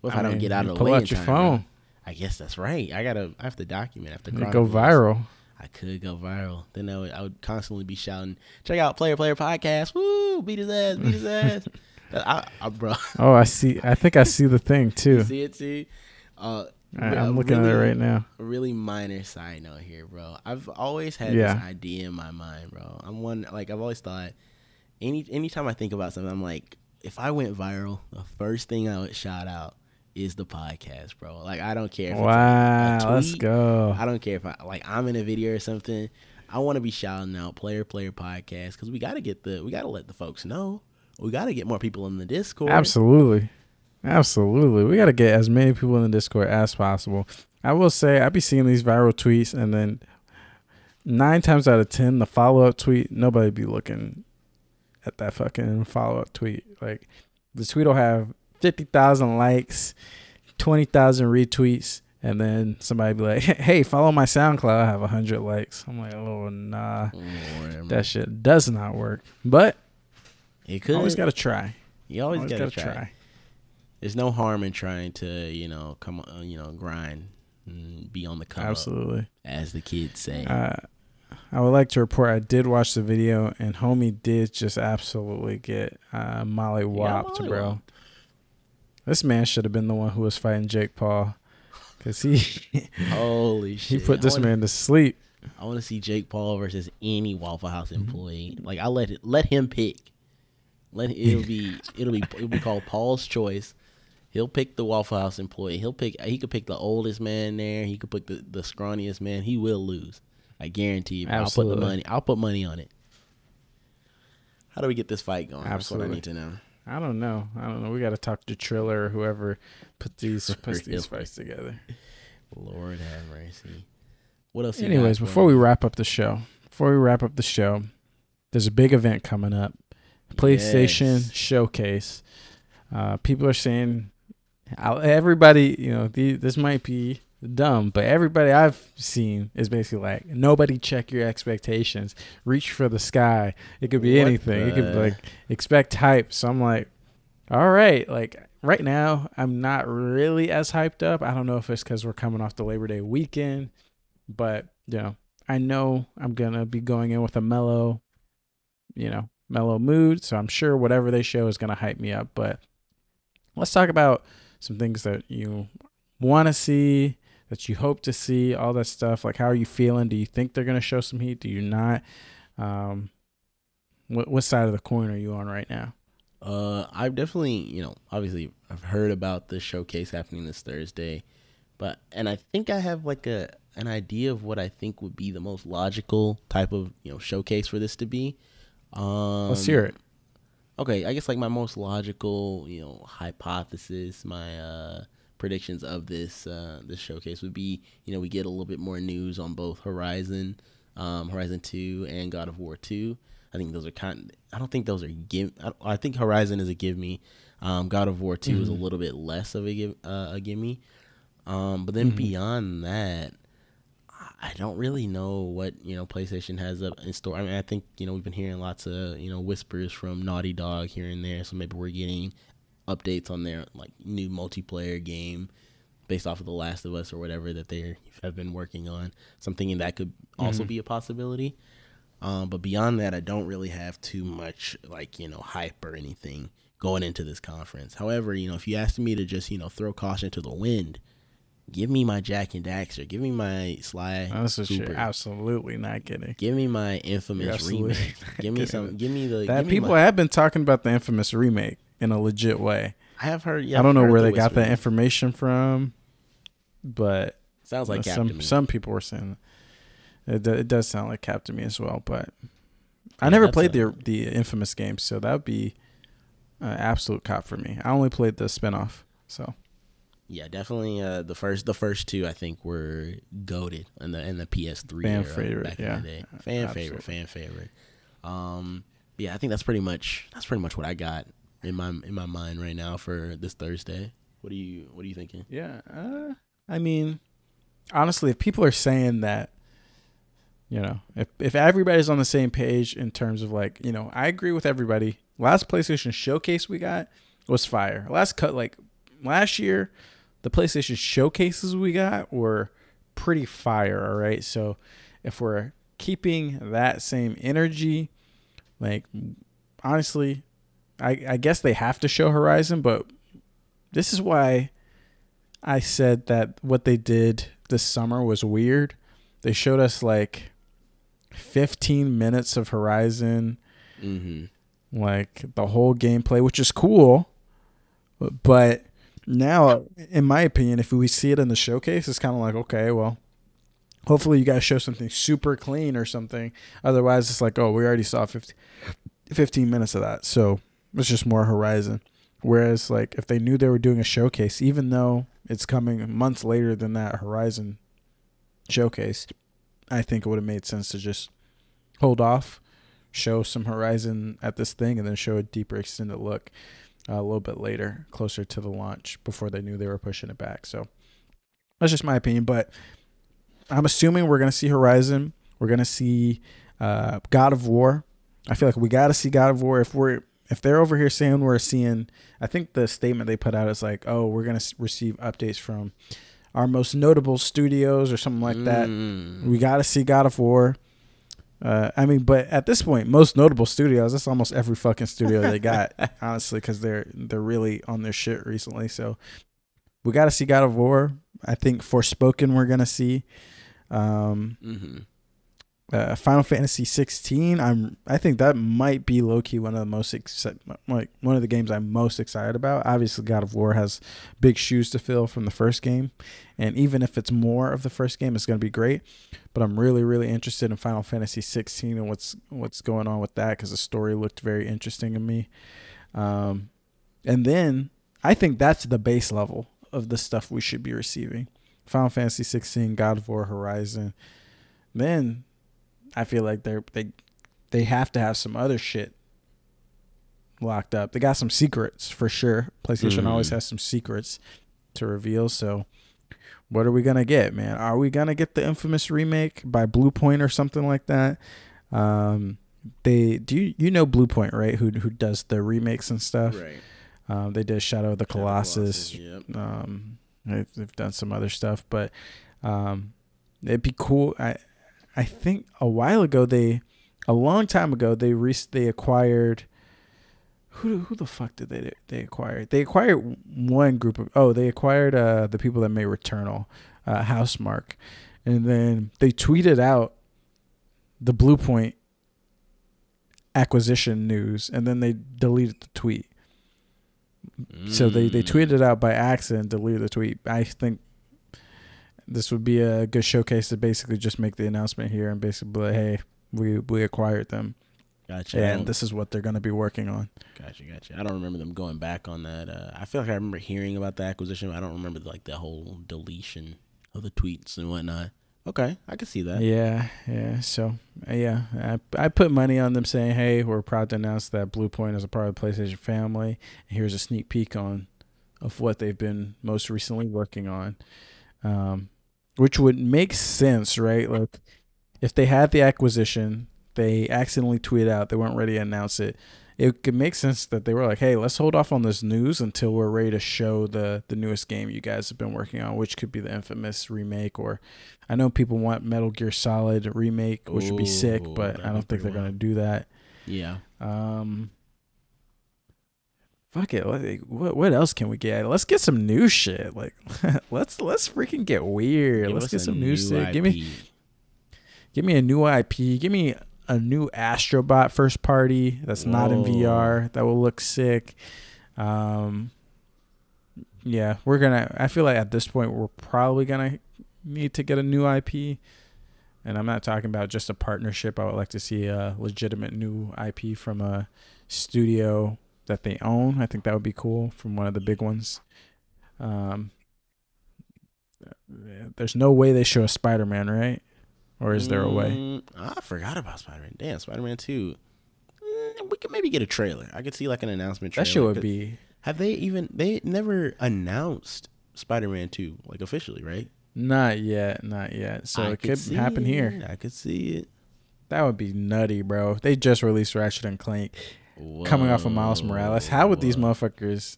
what if I don't mean, get out of the pull way out in your time, phone. bro? I guess that's right. I have to document. I have to You chronicle go this. viral. I could go viral. Then I would constantly be shouting, "Check out Player Podcast! Woo! Beat his ass! Beat his ass!" Bro. Oh, I see. I think I see the thing You too. see it too? I'm looking at it right now. A really minor side note here, bro. I've always had Yeah. this idea in my mind, bro. I've always thought, anytime I think about something, I'm like, if I went viral, the first thing I would shout out is the podcast, bro. Like, I don't care if Wow, it's a tweet. let's go. I don't care if I'm in a video or something. I want to be shouting out Player Podcast, because we gotta let the folks know. We gotta get more people in the Discord. Absolutely. We got to get as many people in the Discord as possible. I will say, I be seeing these viral tweets, and then 9 times out of 10, the follow-up tweet, nobody be looking at that fucking follow-up tweet. Like, the tweet will have 50,000 likes, 20,000 retweets, and then somebody be like, hey, follow my SoundCloud. I have 100 likes. I'm like, oh, nah. That shit does not work. But it could. Always got to try. You always got to try. There's no harm in trying to, come on, grind and be on the come Absolutely. Up, as the kids say. I would like to report I did watch the video, and homie did just absolutely get molly whopped, bro. This man should have been the one who was fighting Jake Paul, because holy shit, he put this man to sleep. I want to see Jake Paul versus any Waffle House employee. Like, I let him pick. It'll be called Paul's Choice. He'll pick the Waffle House employee. He could pick the oldest man there. He could pick the scrawniest man. He will lose. I guarantee you. Absolutely. I'll put money on it. How do we get this fight going? Absolutely. That's what I need to know. I don't know. We got to talk to Triller or whoever puts these fights together. Lord have mercy. What else? Anyways, before we wrap up the show, there's a big event coming up. PlayStation Showcase. People are saying, everybody, this might be dumb, but everybody I've seen is basically like, nobody check your expectations. Reach for the sky. It could be anything. It could be like, expect hype. So I'm like, all right. Like, right now, I'm not really as hyped up. I don't know if it's because we're coming off the Labor Day weekend, but, I know I'm going to be going in with a mellow mood. So I'm sure whatever they show is going to hype me up. But let's talk about some things that you want to see, that you hope to see, all that stuff. Like, how are you feeling? Do you think they're going to show some heat? Do you not? What side of the coin are you on right now? I've definitely, obviously I've heard about the showcase happening this Thursday, and I think I have like an idea of what I think would be the most logical type of, showcase for this to be. Let's hear it. Okay, I guess like my most logical, hypothesis, my predictions of this showcase would be, we get a little bit more news on both Horizon 2 and God of War 2. I think those are I don't think those are I think Horizon is a give me. God of War 2 is a little bit less of a give me. But then beyond that, I don't really know what, PlayStation has up in store. I mean, I think, we've been hearing lots of, whispers from Naughty Dog here and there. So maybe we're getting updates on their like new multiplayer game based off of The Last of Us or whatever that they have been working on. So I'm thinking that could also be a possibility. But beyond that, I don't really have too much like, hype or anything going into this conference. However, if you asked me to just, throw caution to the wind, give me my Jak and Daxter. Give me my Sly Cooper. You're absolutely not kidding. Give me my Infamous remake. Give me the. People have been talking about the Infamous remake in a legit way. I have heard. Yeah, I don't know where they got that information from, but sounds like Captain. Some people were saying it does sound like Captain Me as well. But I never played the Infamous games, so that would be an absolute cop for me. I only played the spinoff, so. Yeah, definitely. The first two I think were goated in the PS3 fan era favorite back in the day. Fan favorite. Yeah, I think that's pretty much what I got in my mind right now for this Thursday. What are you thinking? Yeah, I mean, honestly, if people are saying that You know, if everybody's on the same page in terms of like, you know, I agree with everybody. Last PlayStation Showcase we got was fire. Last year, the PlayStation Showcases we got were pretty fire. All right, so if we're keeping that same energy, like honestly, I guess they have to show Horizon, but this is why I said that what they did this summer was weird. They showed us like 15 minutes of Horizon, like the whole gameplay, which is cool. But now, in my opinion, if we see it in the showcase, it's kind of like, okay, well, hopefully you guys show something super clean or something. Otherwise, it's like, oh, we already saw 15 minutes of that. So it's just more Horizon. Whereas, like, if they knew they were doing a showcase, even though it's coming months later than that Horizon showcase, I think it would have made sense to just hold off, show some Horizon at this thing, and then show a deeper extended look a little bit later, closer to the launch, before they knew they were pushing it back. So that's just my opinion. But I'm assuming we're going to see Horizon. We're going to see God of War. I feel like we got to see God of War. If they're over here saying we're seeing, I think the statement they put out is like, oh, we're going to receive updates from our most notable studios or something like that. We got to see God of War. I mean, but at this point, most notable studios, that's almost every fucking studio they got, honestly, because they're really on their shit recently. So we got to see God of War. I think Forspoken we're going to see. Final Fantasy 16. I think that might be low key one of the most one of the games I'm most excited about. Obviously, God of War has big shoes to fill from the first game, and even if it's more of the first game, it's going to be great. But I'm really, really interested in Final Fantasy 16 and what's going on with that, because the story looked very interesting to me. And then I think that's the base level of the stuff we should be receiving: Final Fantasy 16, God of War, Horizon. Then I feel like they have to have some other shit locked up. They got some secrets for sure. PlayStation always has some secrets to reveal. So what are we gonna get, man? Are we gonna get the infamous remake by Bluepoint or something like that? You know Bluepoint, right? Who does the remakes and stuff? Right. They did Shadow of the Colossus. Yep. They've done some other stuff, but it'd be cool. I think a long time ago, they acquired, who the fuck did they acquire? They acquired one group of, they acquired the people that made Returnal, Housemarque, and then they tweeted out the Bluepoint acquisition news, and then they deleted the tweet. So they tweeted it out by accident, deleted the tweet. I think this would be a good showcase to basically just make the announcement here and basically be like, hey, we acquired them. Gotcha. And this is what they're going to be working on. Gotcha. I don't remember them going back on that. I feel like I remember hearing about the acquisition, but I don't remember like the whole deletion of the tweets and whatnot. Okay, I can see that. Yeah. So, I put money on them saying, hey, we're proud to announce that Bluepoint is a part of the PlayStation family. And here's a sneak peek of what they've been most recently working on. Which would make sense, right? Like, if they had the acquisition, they accidentally tweeted out, they weren't ready to announce it. It could make sense that they were like, hey, let's hold off on this news until we're ready to show the newest game you guys have been working on, which could be the infamous remake. Or I know people want Metal Gear Solid remake, which would be sick, but I don't think they're going to do that. Yeah. Fuck it. What else can we get? Let's get some new shit. Like, let's freaking get weird. Let's get some new shit. Give me a new IP. Give me a new Astrobot first party that's not in VR. That will look sick. Yeah, I feel like at this point we're probably gonna need to get a new IP. And I'm not talking about just a partnership. I would like to see a legitimate new IP from a studio that they own. I think that would be cool, from one of the big ones. There's no way they show a Spider-Man, right? Or is there a way? I forgot about Spider-Man. Damn, Spider-Man 2. We could maybe get a trailer. I could see like an announcement trailer. That shit would be... They never announced Spider-Man 2, like officially, right? Not yet, not yet. So I it could happen here. I could see it. That would be nutty, bro. They just released Ratchet and Clank, coming off of Miles Morales. How would these Whoa. motherfuckers?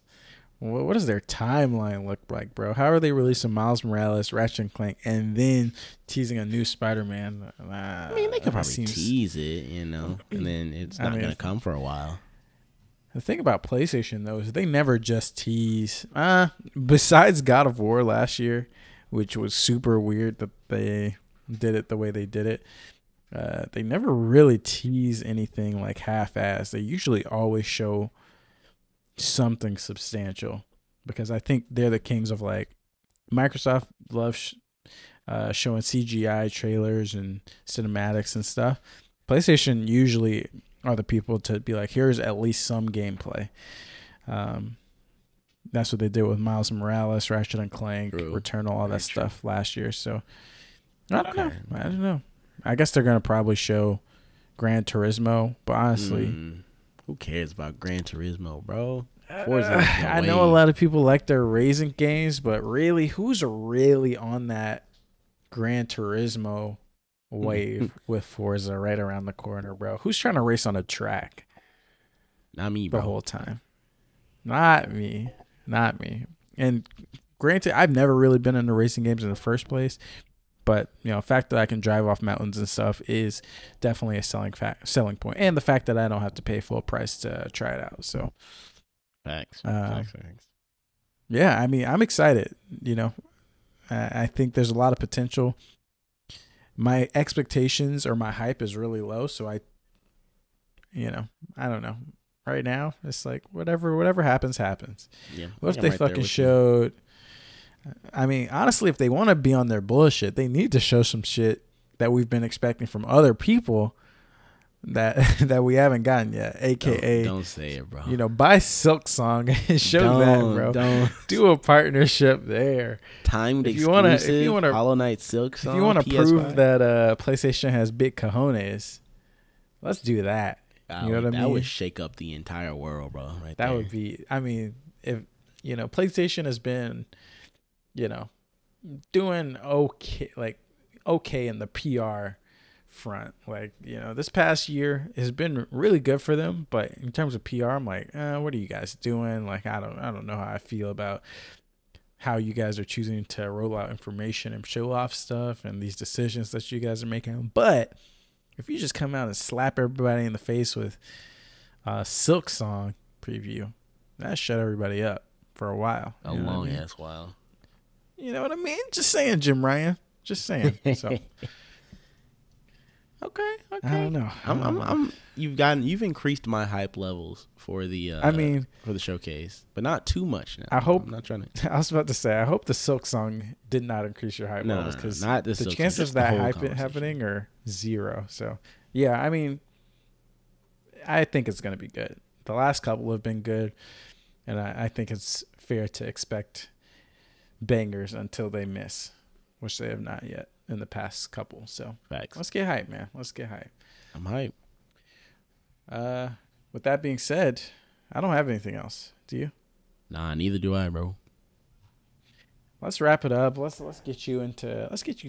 What does their timeline look like, bro? How are they releasing Miles Morales, Ratchet and Clank, and then teasing a new Spider-Man? I mean, they could probably tease it, and then it's not gonna come for a while. The thing about PlayStation though is they never just tease. Besides God of War last year, which was super weird that they did it the way they did it. They never really tease anything like half-assed. They usually always show something substantial, because I think they're the kings of, like, Microsoft loves showing CGI trailers and cinematics and stuff. PlayStation usually are the people to be like, here's at least some gameplay. That's what they did with Miles Morales, Ratchet and Clank, Returnal, all that stuff last year. So I don't know. I guess they're gonna probably show Gran Turismo, but honestly, who cares about Gran Turismo, bro? I know a lot of people like their racing games, but really, who's really on that Gran Turismo wave with Forza right around the corner, bro? Who's trying to race on a track? Not me, bro. The whole time. Not me. And granted, I've never really been into racing games in the first place, but the fact that I can drive off mountains and stuff is definitely a selling point, and the fact that I don't have to pay full price to try it out. So, facts. Yeah, I mean, I'm excited. I think there's a lot of potential. My expectations or my hype is really low, so I don't know. Right now, it's like whatever happens. Yeah. What if they fucking showed? I mean, honestly, if they want to be on their bullshit, they need to show some shit that we've been expecting from other people that we haven't gotten yet. AKA, don't say it, bro. Buy Silksong and show that, bro. Don't do a partnership there. Timed exclusive. If you want to Hollow Knight Silksong. If you want to prove that PlayStation has big cojones, let's do that. You know what I mean? That would shake up the entire world, bro. That would be. I mean, if PlayStation has been, doing okay in the PR front. Like, this past year has been really good for them, but in terms of PR, I'm like, what are you guys doing? Like, I don't know how I feel about how you guys are choosing to roll out information and show off stuff and these decisions that you guys are making. But if you just come out and slap everybody in the face with a Silksong preview, that shut everybody up for a while. A long ass while. You know what I mean? Just saying, Jim Ryan. Just saying. So. Okay. I don't know. You've increased my hype levels for the for the showcase, but not too much now. I'm not trying to. I was about to say, I hope the Silksong did not increase your hype levels, because the chances of that hype happening are zero. So yeah, I mean, I think it's gonna be good. The last couple have been good, and I think it's fair to expect bangers until they miss, which they have not yet in the past couple. So facts. Let's get hype, man. Let's get hype. I'm hype. With that being said, I don't have anything else. Do you? Nah, neither do I, bro. Let's wrap it up. Let's get you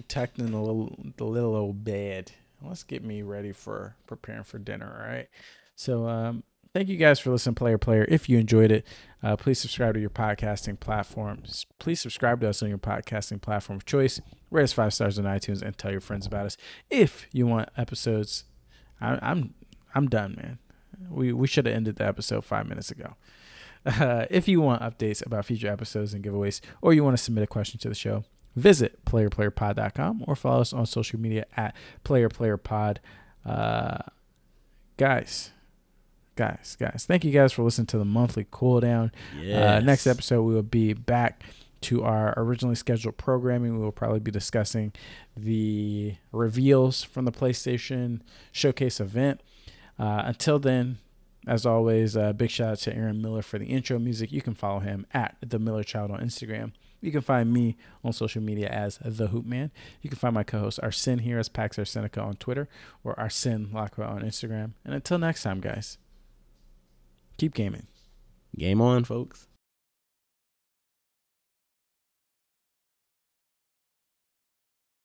tucked in the little old bed. Let's get me ready for preparing for dinner. All right. So thank you guys for listening, Player. If you enjoyed it, please subscribe to your podcasting platforms. Please subscribe to us on your podcasting platform of choice. Rate us 5 stars on iTunes and tell your friends about us. If you want episodes, I'm done, man. We should have ended the episode 5 minutes ago. If you want updates about future episodes and giveaways, or you want to submit a question to the show, visit playerplayerpod.com or follow us on social media at playerplayerpod. Guys, thank you guys for listening to the monthly cooldown. Yes. Next episode, we will be back to our originally scheduled programming. We will probably be discussing the reveals from the PlayStation Showcase event. Until then, as always, big shout out to Aaron Miller for the intro music. You can follow him at The Miller Child on Instagram. You can find me on social media as The Hoop Man. You can find my co-host Arsene here as Pax Arsenica on Twitter, or Arsene Lacroix on Instagram. And until next time, guys, keep gaming. Game on, folks.